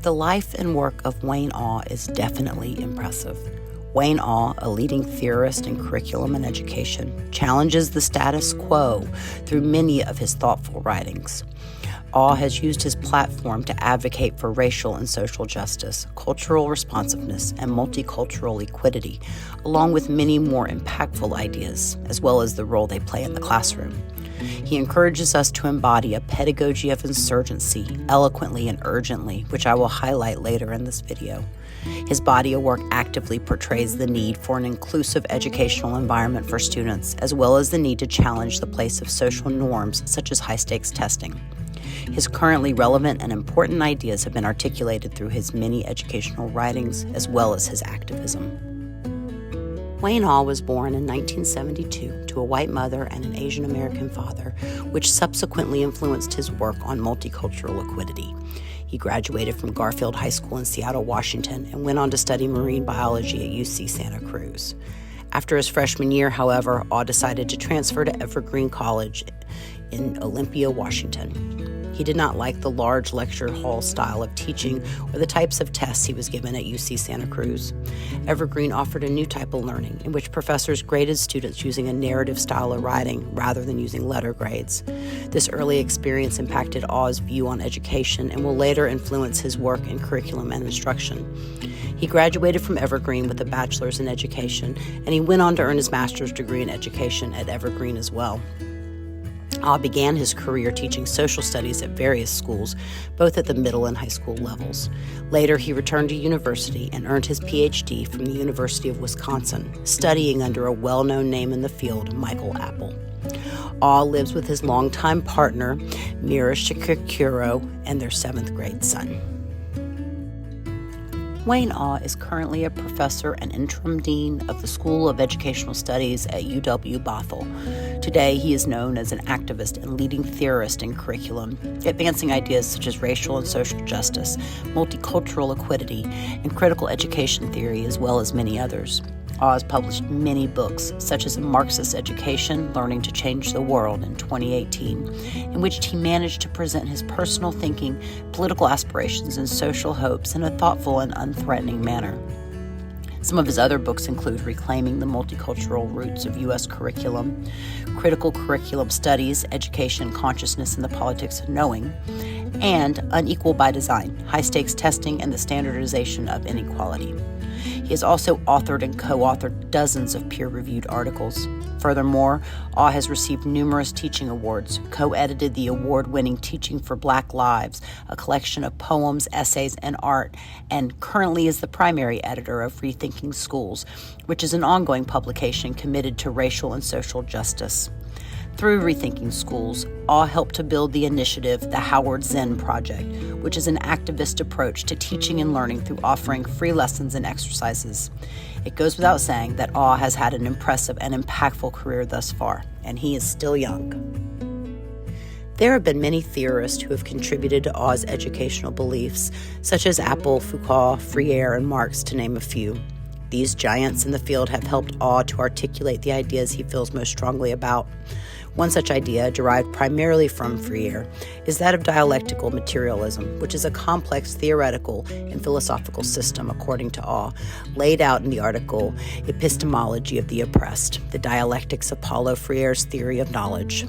The life and work of Wayne Awe is definitely impressive. Wayne Awe, a leading theorist in curriculum and education, challenges the status quo through many of his thoughtful writings. Awe has used his platform to advocate for racial and social justice, cultural responsiveness, and multicultural equity, along with many more impactful ideas, as well as the role they play in the classroom. He encourages us to embody a pedagogy of insurgency, eloquently and urgently, which I will highlight later in this video. His body of work actively portrays the need for an inclusive educational environment for students, as well as the need to challenge the place of social norms such as high-stakes testing. His currently relevant and important ideas have been articulated through his many educational writings, as well as his activism. Wayne Awe was born in 1972 to a white mother and an Asian American father, which subsequently influenced his work on multicultural equity. He graduated from Garfield High School in Seattle, Washington, and went on to study marine biology at UC Santa Cruz. After his freshman year, however, Awe decided to transfer to Evergreen College in Olympia, Washington. He did not like the large lecture hall style of teaching or the types of tests he was given at UC Santa Cruz. Evergreen offered a new type of learning in which professors graded students using a narrative style of writing rather than using letter grades. This early experience impacted Awe's view on education and will later influence his work in curriculum and instruction. He graduated from Evergreen with a bachelor's in education, and he went on to earn his master's degree in education at Evergreen as well. Awe began his career teaching social studies at various schools, both at the middle and high school levels. Later, he returned to university and earned his PhD from the University of Wisconsin, studying under a well-known name in the field, Michael Apple. Awe lives with his longtime partner, Mira Shikakuro, and their 7th grade son. Wayne Awe is currently a professor and interim dean of the School of Educational Studies at UW-Bothell. Today, he is known as an activist and leading theorist in curriculum, advancing ideas such as racial and social justice, multicultural equity, and critical education theory, as well as many others. Awe has published many books, such as Marxist Education, Learning to Change the World in 2018, in which he managed to present his personal thinking, political aspirations, and social hopes in a thoughtful and unthreatening manner. Some of his other books include Reclaiming the Multicultural Roots of U.S. Curriculum, Critical Curriculum Studies, Education, Consciousness, and the Politics of Knowing, and Unequal by Design, High-Stakes Testing and the Standardization of Inequality. He has also authored and co-authored dozens of peer-reviewed articles. Furthermore, Awe has received numerous teaching awards, co-edited the award-winning Teaching for Black Lives, a collection of poems, essays, and art, and currently is the primary editor of Rethinking Schools, which is an ongoing publication committed to racial and social justice. Through Rethinking Schools, Awe helped to build the initiative, the Howard Zen Project, which is an activist approach to teaching and learning through offering free lessons and exercises. It goes without saying that Awe has had an impressive and impactful career thus far, and he is still young. There have been many theorists who have contributed to Awe's educational beliefs, such as Apple, Foucault, Freire, and Marx, to name a few. These giants in the field have helped Awe to articulate the ideas he feels most strongly about. One such idea, derived primarily from Freire, is that of dialectical materialism, which is a complex theoretical and philosophical system, according to Awe, laid out in the article Epistemology of the Oppressed, the dialectics of Paulo Freire's theory of knowledge.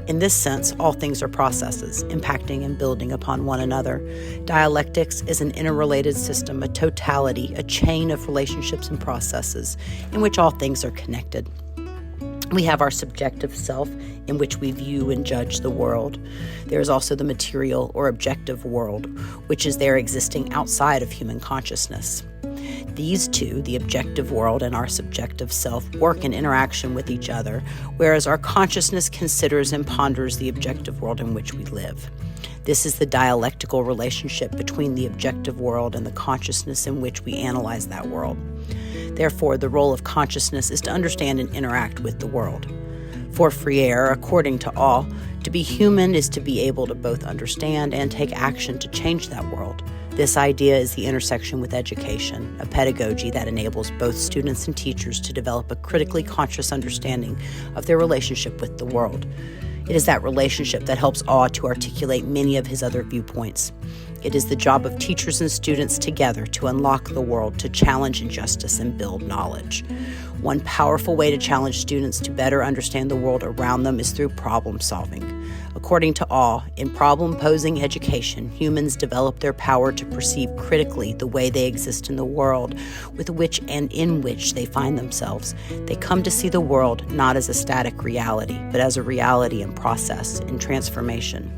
In this sense, all things are processes, impacting and building upon one another. Dialectics is an interrelated system, a totality, a chain of relationships and processes in which all things are connected. We have our subjective self in which we view and judge the world. There is also the material or objective world, which is there existing outside of human consciousness. These two, the objective world and our subjective self, work in interaction with each other, whereas our consciousness considers and ponders the objective world in which we live. This is the dialectical relationship between the objective world and the consciousness in which we analyze that world. Therefore, the role of consciousness is to understand and interact with the world. For Freire, according to Awe, to be human is to be able to both understand and take action to change that world. This idea is the intersection with education, a pedagogy that enables both students and teachers to develop a critically conscious understanding of their relationship with the world. It is that relationship that helps Awe to articulate many of his other viewpoints. It is the job of teachers and students together to unlock the world, to challenge injustice and build knowledge. One powerful way to challenge students to better understand the world around them is through problem solving. According to Awe, in problem-posing education, humans develop their power to perceive critically the way they exist in the world with which and in which they find themselves. They come to see the world not as a static reality, but as a reality in process, in transformation.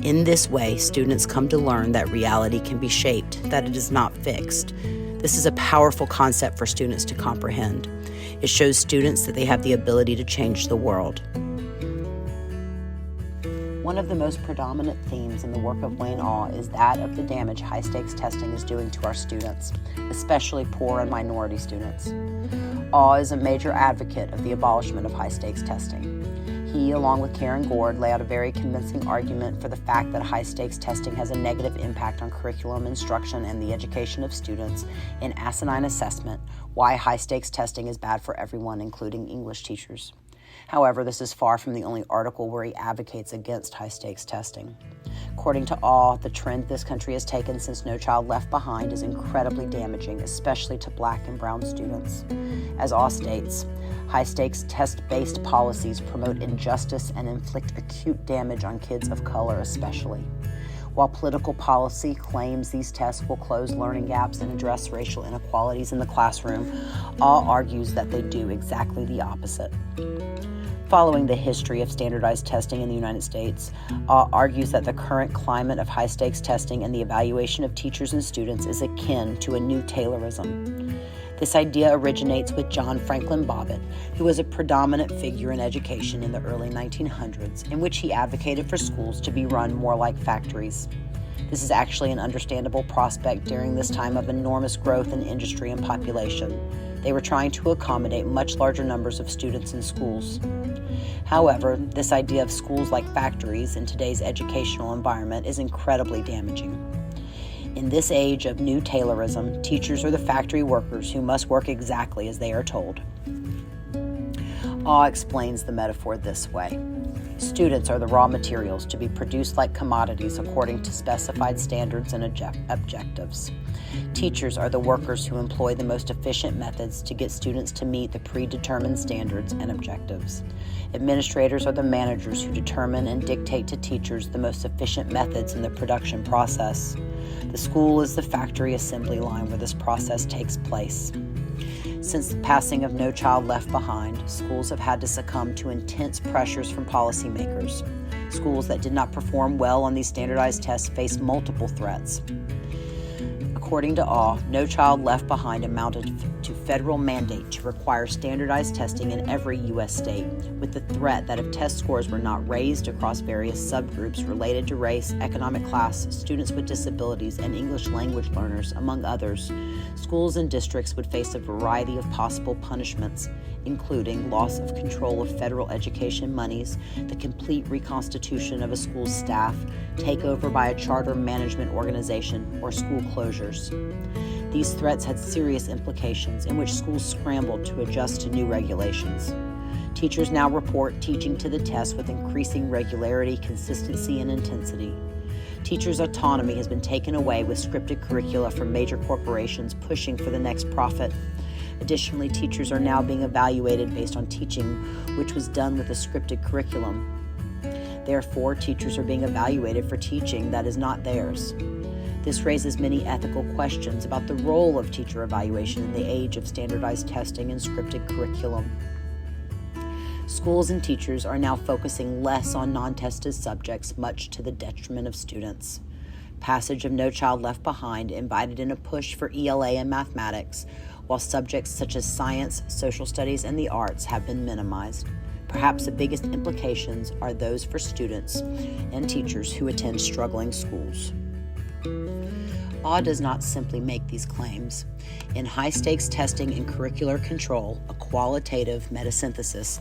In this way, students come to learn that reality can be shaped, that it is not fixed. This is a powerful concept for students to comprehend. It shows students that they have the ability to change the world. One of the most predominant themes in the work of Wayne Awe is that of the damage high-stakes testing is doing to our students, especially poor and minority students. Awe is a major advocate of the abolishment of high-stakes testing. He, along with Karen Gord, lay out a very convincing argument for the fact that high-stakes testing has a negative impact on curriculum instruction and the education of students in asinine assessment, why high-stakes testing is bad for everyone, including English teachers. However, this is far from the only article where he advocates against high-stakes testing. According to Awe, the trend this country has taken since No Child Left Behind is incredibly damaging, especially to Black and brown students. As Awe states, high-stakes test-based policies promote injustice and inflict acute damage on kids of color especially. While political policy claims these tests will close learning gaps and address racial inequalities in the classroom, Awe argues that they do exactly the opposite. Following the history of standardized testing in the United States, Awe argues that the current climate of high-stakes testing and the evaluation of teachers and students is akin to a new Taylorism. This idea originates with John Franklin Bobbitt, who was a predominant figure in education in the early 1900s, in which he advocated for schools to be run more like factories. This is actually an understandable prospect during this time of enormous growth in industry and population. They were trying to accommodate much larger numbers of students in schools. However, this idea of schools like factories in today's educational environment is incredibly damaging. In this age of new Taylorism, teachers are the factory workers who must work exactly as they are told. Awe explains the metaphor this way. Students are the raw materials to be produced like commodities according to specified standards and objectives. Teachers are the workers who employ the most efficient methods to get students to meet the predetermined standards and objectives. Administrators are the managers who determine and dictate to teachers the most efficient methods in the production process. The school is the factory assembly line where this process takes place. Since the passing of No Child Left Behind, schools have had to succumb to intense pressures from policymakers. Schools that did not perform well on these standardized tests face multiple threats. According to Awe, No Child Left Behind amounted to federal mandate to require standardized testing in every U.S. state, with the threat that if test scores were not raised across various subgroups related to race, economic class, students with disabilities, and English language learners, among others, schools and districts would face a variety of possible punishments, including loss of control of federal education monies, the complete reconstitution of a school's staff, takeover by a charter management organization, or school closures. These threats had serious implications in which schools scrambled to adjust to new regulations. Teachers now report teaching to the test with increasing regularity, consistency, and intensity. Teachers' autonomy has been taken away with scripted curricula from major corporations pushing for the next profit. Additionally, teachers are now being evaluated based on teaching which was done with a scripted curriculum. Therefore, teachers are being evaluated for teaching that is not theirs. This raises many ethical questions about the role of teacher evaluation in the age of standardized testing and scripted curriculum. Schools and teachers are now focusing less on non-tested subjects, much to the detriment of students. Passage of No Child Left Behind invited in a push for ELA and mathematics, while subjects such as science, social studies, and the arts have been minimized. Perhaps the biggest implications are those for students and teachers who attend struggling schools. Awe does not simply make these claims. In High-Stakes Testing and Curricular Control, a qualitative metasynthesis,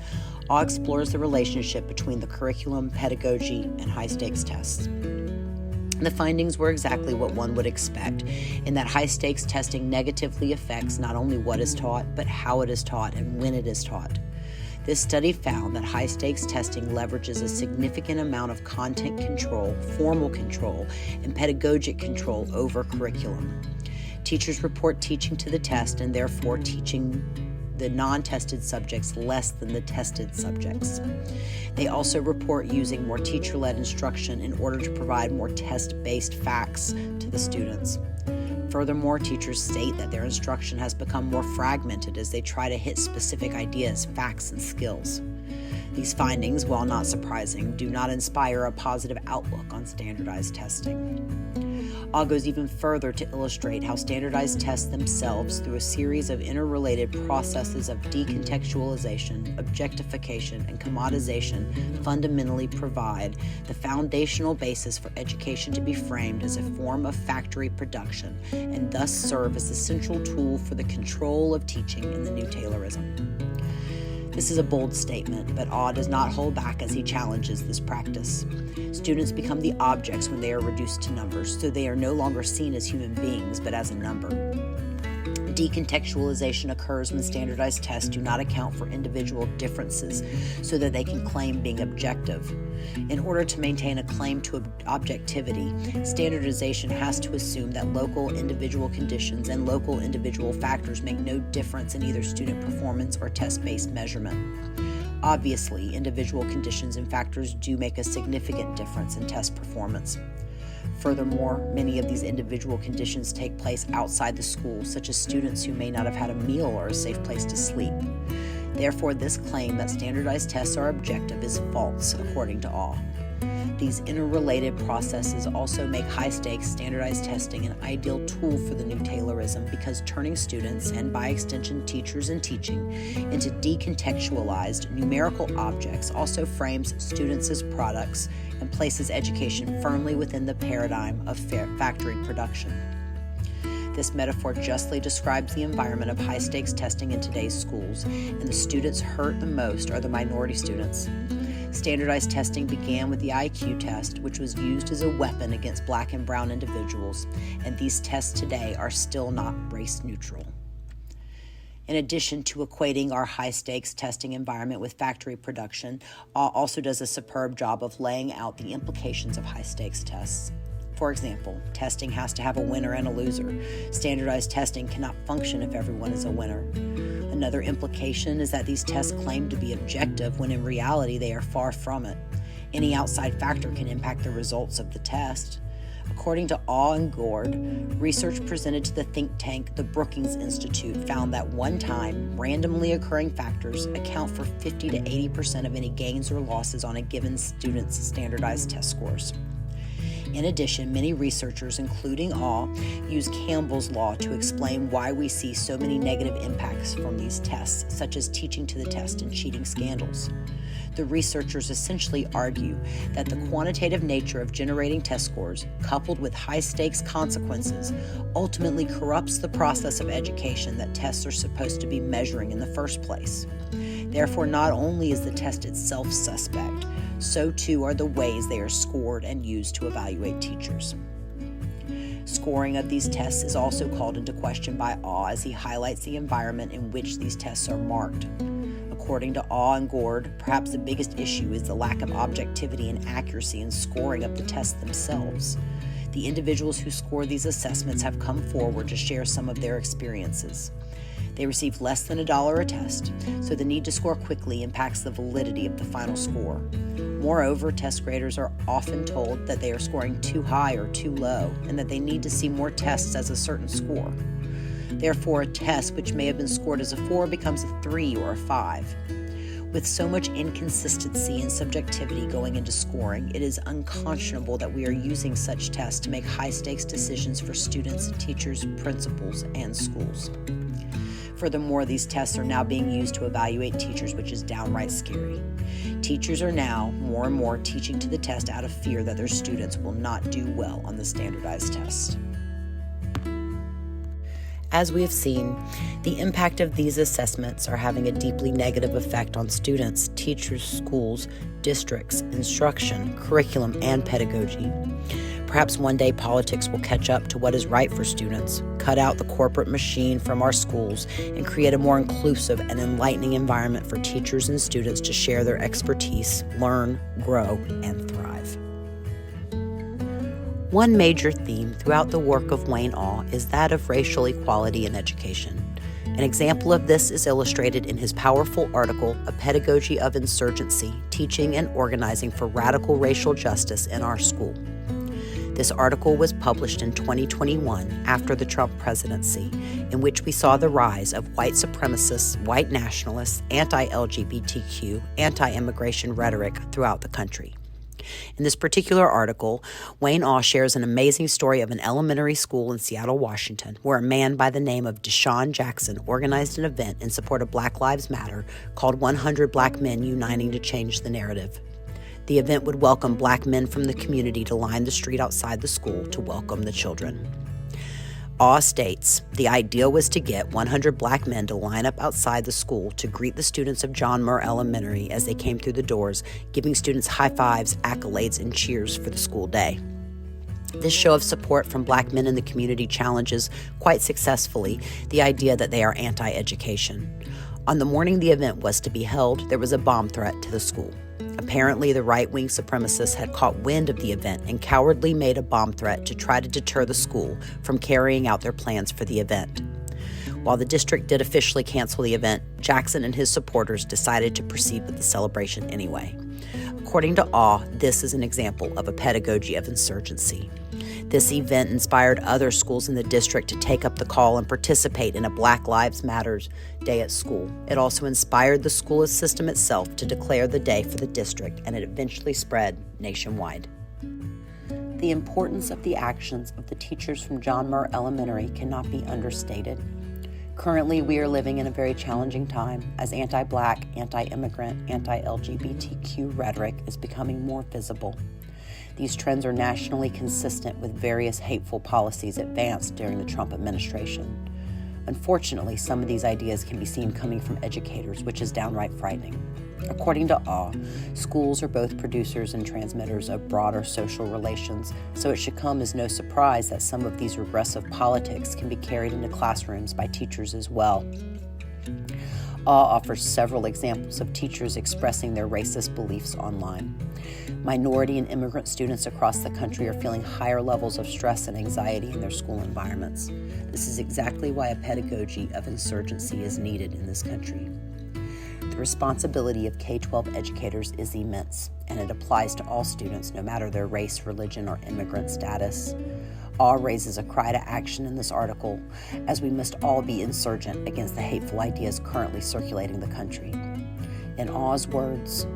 Awe explores the relationship between the curriculum, pedagogy, and high-stakes tests. The findings were exactly what one would expect, in that high-stakes testing negatively affects not only what is taught, but how it is taught and when it is taught. This study found that high-stakes testing leverages a significant amount of content control, formal control, and pedagogic control over curriculum. Teachers report teaching to the test and therefore teaching the non-tested subjects less than the tested subjects. They also report using more teacher-led instruction in order to provide more test-based facts to the students. Furthermore, teachers state that their instruction has become more fragmented as they try to hit specific ideas, facts, and skills. These findings, while not surprising, do not inspire a positive outlook on standardized testing. AWE goes even further to illustrate how standardized tests themselves, through a series of interrelated processes of decontextualization, objectification, and commoditization, fundamentally provide the foundational basis for education to be framed as a form of factory production and thus serve as the central tool for the control of teaching in the New Taylorism. This is a bold statement, but AWE does not hold back as he challenges this practice. Students become the objects when they are reduced to numbers, so they are no longer seen as human beings, but as a number. Decontextualization occurs when standardized tests do not account for individual differences so that they can claim being objective. In order to maintain a claim to objectivity, standardization has to assume that local individual conditions and local individual factors make no difference in either student performance or test-based measurement. Obviously, individual conditions and factors do make a significant difference in test performance. Furthermore, many of these individual conditions take place outside the school, such as students who may not have had a meal or a safe place to sleep. Therefore, this claim that standardized tests are objective is false, according to AWE. These interrelated processes also make high-stakes standardized testing an ideal tool for the New Taylorism because turning students, and by extension teachers and teaching, into decontextualized numerical objects also frames students as products and places education firmly within the paradigm of factory production. This metaphor justly describes the environment of high-stakes testing in today's schools, and the students hurt the most are the minority students. Standardized testing began with the IQ test, which was used as a weapon against Black and brown individuals, and these tests today are still not race neutral. In addition to equating our high-stakes testing environment with factory production, AWE also does a superb job of laying out the implications of high-stakes tests. For example, testing has to have a winner and a loser. Standardized testing cannot function if everyone is a winner. Another implication is that these tests claim to be objective when in reality they are far from it. Any outside factor can impact the results of the test. According to AWE and Gord, research presented to the think tank the Brookings Institute found that one-time, randomly occurring factors account for 50 to 80% of any gains or losses on a given student's standardized test scores. In addition, many researchers, including AWE, use Campbell's law to explain why we see so many negative impacts from these tests, such as teaching to the test and cheating scandals. The researchers essentially argue that the quantitative nature of generating test scores, coupled with high-stakes consequences, ultimately corrupts the process of education that tests are supposed to be measuring in the first place. Therefore, not only is the test itself suspect, so too are the ways they are scored and used to evaluate teachers. Scoring of these tests is also called into question by AWE as he highlights the environment in which these tests are marked. According to AWE and Gord, perhaps the biggest issue is the lack of objectivity and accuracy in scoring of the tests themselves. The individuals who score these assessments have come forward to share some of their experiences. They receive less than $1 a test, so the need to score quickly impacts the validity of the final score. Moreover, test graders are often told that they are scoring too high or too low, and that they need to see more tests as a certain score. Therefore, a test which may have been scored as a 4 becomes a 3 or a 5. With so much inconsistency and subjectivity going into scoring, it is unconscionable that we are using such tests to make high-stakes decisions for students, teachers, principals, and schools. Furthermore, these tests are now being used to evaluate teachers, which is downright scary. Teachers are now more and more teaching to the test out of fear that their students will not do well on the standardized test. As we have seen, the impact of these assessments are having a deeply negative effect on students, teachers, schools, districts, instruction, curriculum, and pedagogy. Perhaps one day politics will catch up to what is right for students, cut out the corporate machine from our schools, and create a more inclusive and enlightening environment for teachers and students to share their expertise, learn, grow, and thrive. One major theme throughout the work of Wayne Awe is that of racial equality in education. An example of this is illustrated in his powerful article, A Pedagogy of Insurgency, Teaching and Organizing for Radical Racial Justice in Our School. This article was published in 2021 after the Trump presidency, in which we saw the rise of white supremacists, white nationalists, anti-LGBTQ, anti-immigration rhetoric throughout the country. In this particular article, Wayne Awe shares an amazing story of an elementary school in Seattle, Washington, where a man by the name of Deshaun Jackson organized an event in support of Black Lives Matter called 100 Black Men Uniting to Change the Narrative. The event would welcome Black men from the community to line the street outside the school to welcome the children. Awe states, the idea was to get 100 Black men to line up outside the school to greet the students of John Muir Elementary as they came through the doors, giving students high fives, accolades, and cheers for the school day. This show of support from Black men in the community challenges, quite successfully, the idea that they are anti-education. On the morning the event was to be held, there was a bomb threat to the school. Apparently, the right-wing supremacists had caught wind of the event and cowardly made a bomb threat to try to deter the school from carrying out their plans for the event. While the district did officially cancel the event, Jackson and his supporters decided to proceed with the celebration anyway. According to Awe, this is an example of a pedagogy of insurgency. This event inspired other schools in the district to take up the call and participate in a Black Lives Matter Day at school. It also inspired the school system itself to declare the day for the district, and it eventually spread nationwide. The importance of the actions of the teachers from John Muir Elementary cannot be understated. Currently, we are living in a very challenging time as anti-Black, anti-immigrant, anti-LGBTQ rhetoric is becoming more visible. These trends are nationally consistent with various hateful policies advanced during the Trump administration. Unfortunately, some of these ideas can be seen coming from educators, which is downright frightening. According to Awe, schools are both producers and transmitters of broader social relations, so it should come as no surprise that some of these regressive politics can be carried into classrooms by teachers as well. Awe offers several examples of teachers expressing their racist beliefs online. Minority and immigrant students across the country are feeling higher levels of stress and anxiety in their school environments. This is exactly why a pedagogy of insurgency is needed in this country. The responsibility of K-12 educators is immense, and it applies to all students, no matter their race, religion, or immigrant status. Awe raises a cry to action in this article, as we must all be insurgent against the hateful ideas currently circulating the country. In Awe's words,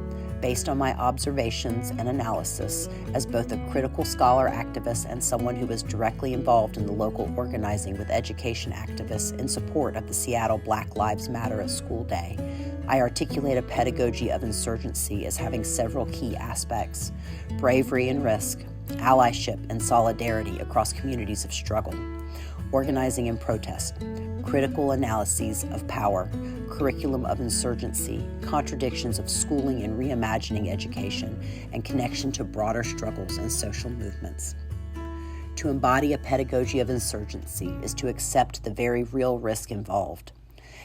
based on my observations and analysis as both a critical scholar activist and someone who was directly involved in the local organizing with education activists in support of the Seattle Black Lives Matter at School Day, I articulate a pedagogy of insurgency as having several key aspects: bravery and risk, allyship and solidarity across communities of struggle, organizing and protest, critical analyses of power, curriculum of insurgency, contradictions of schooling and reimagining education, and connection to broader struggles and social movements. To embody a pedagogy of insurgency is to accept the very real risk involved.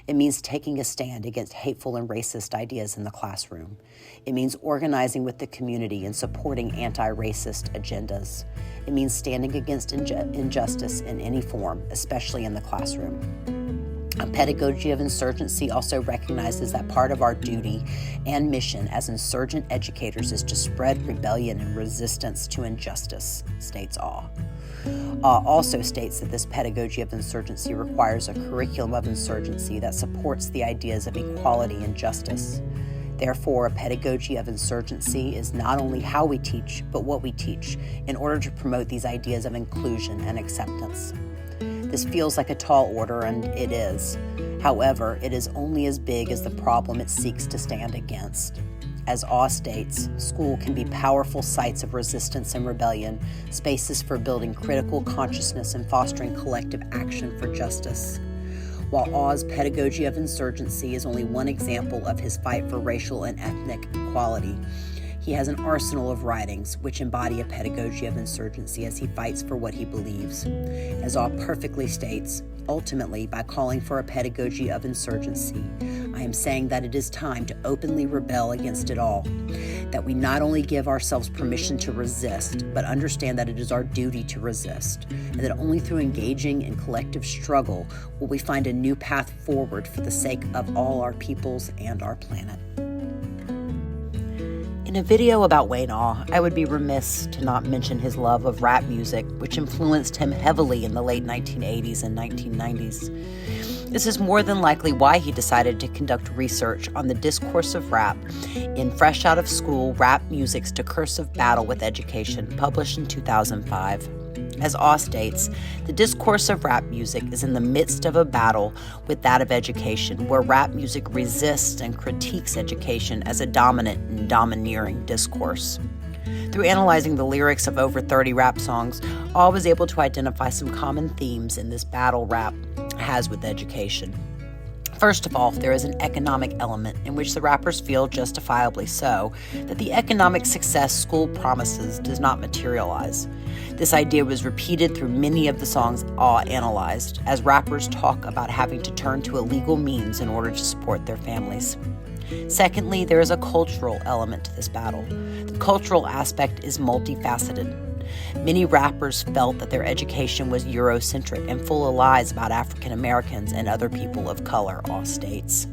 It means taking a stand against hateful and racist ideas in the classroom. It means organizing with the community and supporting anti-racist agendas. It means standing against injustice in any form, especially in the classroom. A pedagogy of insurgency also recognizes that part of our duty and mission as insurgent educators is to spread rebellion and resistance to injustice, states Awe. Awe also states that this pedagogy of insurgency requires a curriculum of insurgency that supports the ideas of equality and justice. Therefore, a pedagogy of insurgency is not only how we teach, but what we teach in order to promote these ideas of inclusion and acceptance. This feels like a tall order, and it is. However, it is only as big as the problem it seeks to stand against. As Awe states, school can be powerful sites of resistance and rebellion, spaces for building critical consciousness and fostering collective action for justice. While Awe's pedagogy of insurgency is only one example of his fight for racial and ethnic equality, He has an arsenal of writings which embody a pedagogy of insurgency as he fights for what he believes. As Awe perfectly states, ultimately, by calling for a pedagogy of insurgency, I am saying that it is time to openly rebel against it all, that we not only give ourselves permission to resist, but understand that it is our duty to resist, and that only through engaging in collective struggle will we find a new path forward for the sake of all our peoples and our planet. In a video about Wayne Awe, I would be remiss to not mention his love of rap music, which influenced him heavily in the late 1980s and 1990s. This is more than likely why he decided to conduct research on the discourse of rap in Fresh Out of School, Rap Music's Discursive Battle with Education, published in 2005. As Awe states, the discourse of rap music is in the midst of a battle with that of education, where rap music resists and critiques education as a dominant and domineering discourse. Through analyzing the lyrics of over 30 rap songs, Awe was able to identify some common themes in this battle rap has with education. First of all, there is an economic element in which the rappers feel, justifiably so, that the economic success school promises does not materialize. This idea was repeated through many of the songs Awe analyzed, as rappers talk about having to turn to illegal means in order to support their families. Secondly, there is a cultural element to this battle. The cultural aspect is multifaceted. Many rappers felt that their education was Eurocentric and full of lies about African Americans and other people of color, Awe states.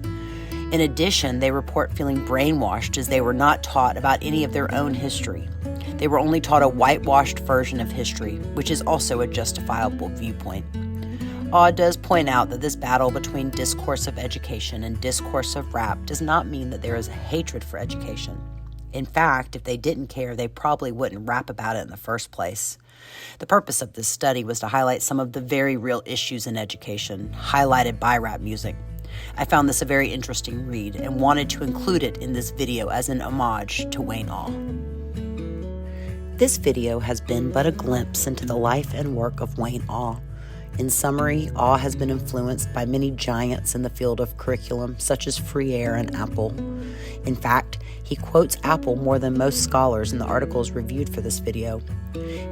In addition, they report feeling brainwashed as they were not taught about any of their own history. They were only taught a whitewashed version of history, which is also a justifiable viewpoint. Awe does point out that this battle between discourse of education and discourse of rap does not mean that there is a hatred for education. In fact, if they didn't care, they probably wouldn't rap about it in the first place. The purpose of this study was to highlight some of the very real issues in education, highlighted by rap music. I found this a very interesting read and wanted to include it in this video as an homage to Wayne Awe. This video has been but a glimpse into the life and work of Wayne Awe. In summary, Awe has been influenced by many giants in the field of curriculum, such as Freire and Apple. In fact, he quotes Apple more than most scholars in the articles reviewed for this video.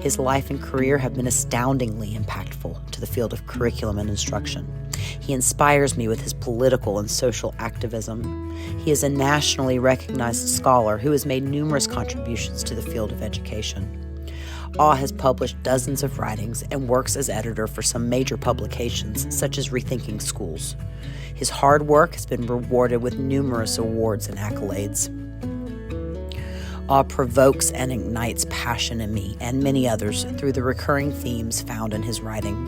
His life and career have been astoundingly impactful to the field of curriculum and instruction. He inspires me with his political and social activism. He is a nationally recognized scholar who has made numerous contributions to the field of education. Awe has published dozens of writings and works as editor for some major publications, such as Rethinking Schools. His hard work has been rewarded with numerous awards and accolades. Awe provokes and ignites passion in me and many others through the recurring themes found in his writing.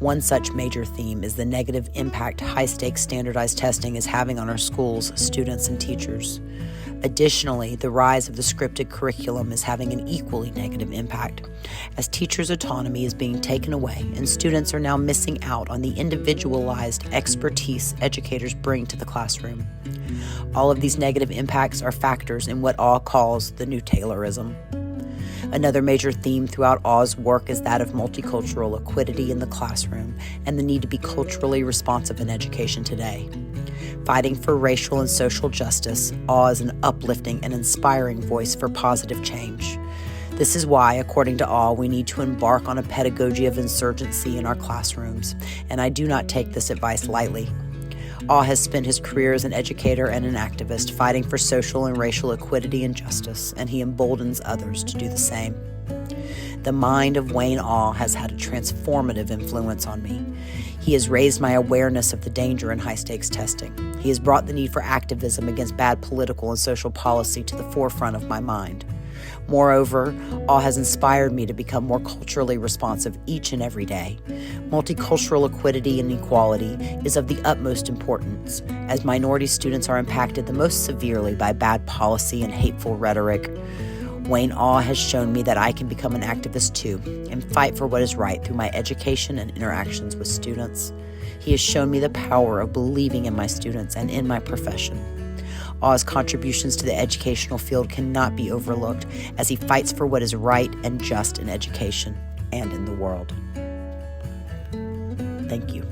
One such major theme is the negative impact high-stakes standardized testing is having on our schools, students, and teachers. Additionally, the rise of the scripted curriculum is having an equally negative impact, as teachers' autonomy is being taken away and students are now missing out on the individualized expertise educators bring to the classroom. All of these negative impacts are factors in what Awe calls the new Taylorism. Another major theme throughout Awe's work is that of multicultural liquidity in the classroom and the need to be culturally responsive in education today. Fighting for racial and social justice, Awe is an uplifting and inspiring voice for positive change. This is why, according to Awe, we need to embark on a pedagogy of insurgency in our classrooms, and I do not take this advice lightly. Awe has spent his career as an educator and an activist fighting for social and racial equity and justice, and he emboldens others to do the same. The mind of Wayne Awe has had a transformative influence on me. He has raised my awareness of the danger in high-stakes testing. He has brought the need for activism against bad political and social policy to the forefront of my mind. Moreover, Awe has inspired me to become more culturally responsive each and every day. Multicultural equity and equality is of the utmost importance, as minority students are impacted the most severely by bad policy and hateful rhetoric. Wayne Awe has shown me that I can become an activist too and fight for what is right through my education and interactions with students. He has shown me the power of believing in my students and in my profession. Awe's contributions to the educational field cannot be overlooked as he fights for what is right and just in education and in the world. Thank you.